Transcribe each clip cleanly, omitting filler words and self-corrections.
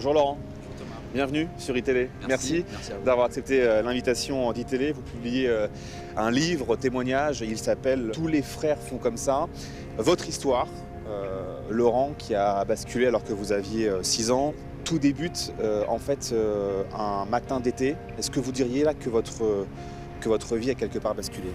Bonjour Laurent, Bonjour Thomas. bienvenue sur iTélé. Merci à vous. d'avoir accepté l'invitation d'iTélé. Vous publiez un livre, témoignage, il s'appelle « Tous les frères font comme ça ». Votre histoire, Laurent, qui a basculé alors que vous aviez 6 ans, tout débute en fait un matin d'été. Est-ce que vous diriez là que votre vie a quelque part basculé?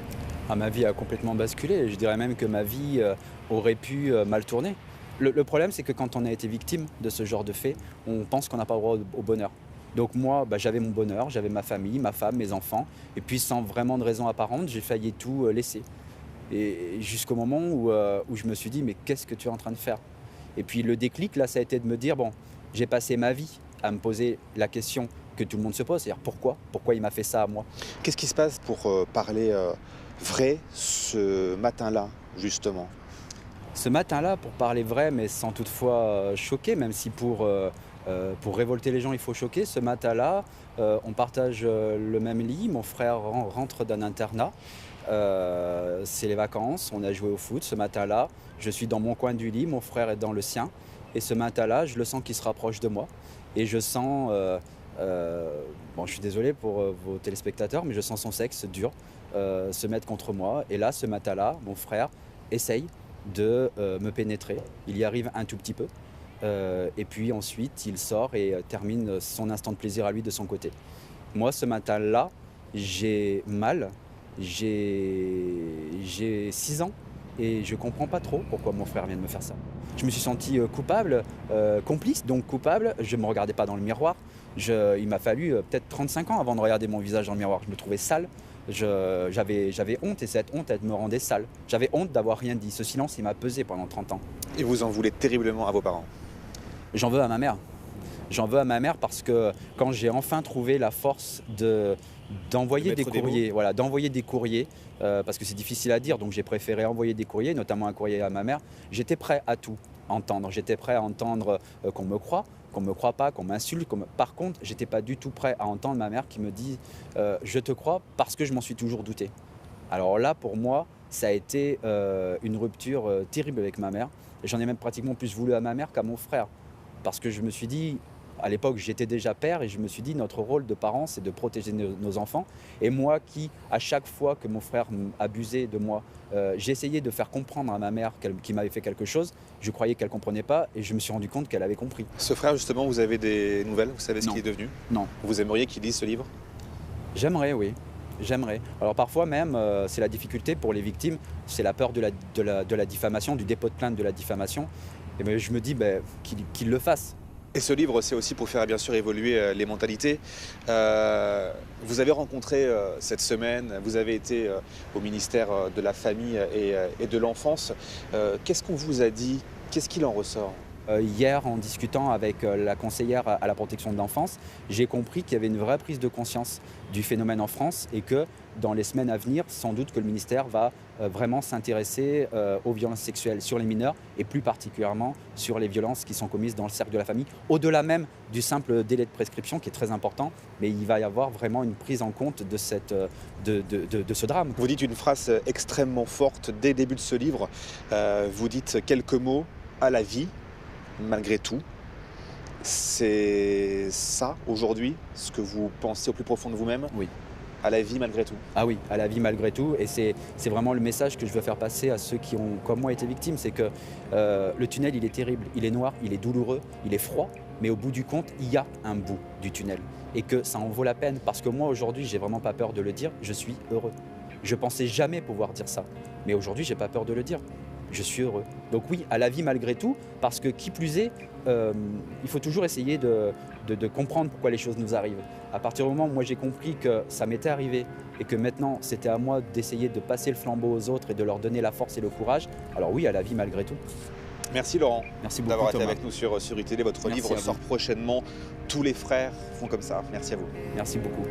Ma vie a complètement basculé. Je dirais même que ma vie aurait pu mal tourner. Le problème, c'est que quand on a été victime de ce genre de fait, on pense qu'on n'a pas le droit au bonheur. Donc moi, j'avais mon bonheur, j'avais ma famille, ma femme, mes enfants. Et puis sans vraiment de raison apparente, j'ai failli tout laisser. Et jusqu'au moment où je me suis dit, mais qu'est-ce que tu es en train de faire? Et puis le déclic, là, ça a été de me dire, bon, j'ai passé ma vie à me poser la question que tout le monde se pose, c'est-à-dire pourquoi? Pourquoi il m'a fait ça à moi? Qu'est-ce qui se passe pour parler vrai ce matin-là, justement? Ce matin-là, pour parler vrai, mais sans toutefois choquer, même si pour révolter les gens, il faut choquer, ce matin-là, on partage le même lit, mon frère rentre d'un internat, c'est les vacances, on a joué au foot ce matin-là, je suis dans mon coin du lit, mon frère est dans le sien, et ce matin-là, je le sens qu'il se rapproche de moi, et je sens, bon, je suis désolé pour vos téléspectateurs, mais je sens son sexe dur se mettre contre moi, et là, ce matin-là, mon frère essaye de me pénétrer. Il y arrive un tout petit peu. Et puis ensuite, il sort et termine son instant de plaisir à lui de son côté. Moi, ce matin-là, j'ai mal. J'ai 6 ans et je ne comprends pas trop pourquoi mon frère vient de me faire ça. Je me suis senti coupable, complice, donc coupable. Je ne me regardais pas dans le miroir. Il m'a fallu peut-être 35 ans avant de regarder mon visage dans le miroir. Je me trouvais sale. J'avais honte et cette honte, elle me rendait sale. J'avais honte d'avoir rien dit. Ce silence, il m'a pesé pendant 30 ans. Et vous en voulez terriblement à vos parents? J'en veux à ma mère. J'en veux à ma mère parce que quand j'ai enfin trouvé la force d'envoyer des courriers, voilà, d'envoyer des courriers, parce que c'est difficile à dire, donc j'ai préféré envoyer des courriers, notamment un courrier à ma mère, j'étais prêt à tout entendre. J'étais prêt à entendre qu'on me croit pas, qu'on m'insulte. Par contre, j'étais pas du tout prêt à entendre ma mère qui me dit je te crois parce que je m'en suis toujours douté. Alors là, pour moi, ça a été une rupture terrible avec ma mère. Et j'en ai même pratiquement plus voulu à ma mère qu'à mon frère. Parce que je me suis dit, à l'époque, j'étais déjà père et je me suis dit, notre rôle de parent, c'est de protéger nos enfants. Et moi qui, à chaque fois que mon frère abusait de moi, j'essayais de faire comprendre à ma mère qu'il m'avait fait quelque chose, je croyais qu'elle ne comprenait pas et je me suis rendu compte qu'elle avait compris. Ce frère, justement, vous avez des nouvelles? Vous savez ce qu'il est devenu? Non. Vous aimeriez qu'il lise ce livre? J'aimerais, oui. J'aimerais. Alors parfois même, c'est la difficulté pour les victimes, c'est la peur de la diffamation, du dépôt de plainte de la diffamation. Et bien, je me dis qu'il le fasse. Et ce livre, c'est aussi pour faire bien sûr évoluer les mentalités. Vous avez rencontré cette semaine, vous avez été au ministère de la Famille et de l'Enfance. Qu'est-ce qu'on vous a dit? Qu'est-ce qu'il en ressort? Hier, en discutant avec la conseillère à la protection de l'enfance, j'ai compris qu'il y avait une vraie prise de conscience du phénomène en France et que dans les semaines à venir, sans doute que le ministère va vraiment s'intéresser aux violences sexuelles sur les mineurs et plus particulièrement sur les violences qui sont commises dans le cercle de la famille, au-delà même du simple délai de prescription qui est très important, mais il va y avoir vraiment une prise en compte de ce drame. Vous dites une phrase extrêmement forte dès le début de ce livre. Vous dites quelques mots à la vie. Malgré tout, c'est ça aujourd'hui, ce que vous pensez au plus profond de vous-même? Oui. À la vie malgré tout? Ah oui, à la vie malgré tout. Et c'est vraiment le message que je veux faire passer à ceux qui ont, comme moi, été victimes. C'est que le tunnel, il est terrible, il est noir, il est douloureux, il est froid. Mais au bout du compte, il y a un bout du tunnel. Et que ça en vaut la peine. Parce que moi, aujourd'hui, j'ai vraiment pas peur de le dire. Je suis heureux. Je pensais jamais pouvoir dire ça. Mais aujourd'hui, j'ai pas peur de le dire. Je suis heureux. Donc oui, à la vie malgré tout, parce que qui plus est, il faut toujours essayer de comprendre pourquoi les choses nous arrivent. À partir du moment où moi j'ai compris que ça m'était arrivé et que maintenant c'était à moi d'essayer de passer le flambeau aux autres et de leur donner la force et le courage, alors oui, à la vie malgré tout. Merci Laurent. Merci beaucoup d'avoir été Thomas. avec nous sur iTélé. Votre Merci livre sort prochainement. Tous les frères font comme ça. Merci à vous. Merci beaucoup.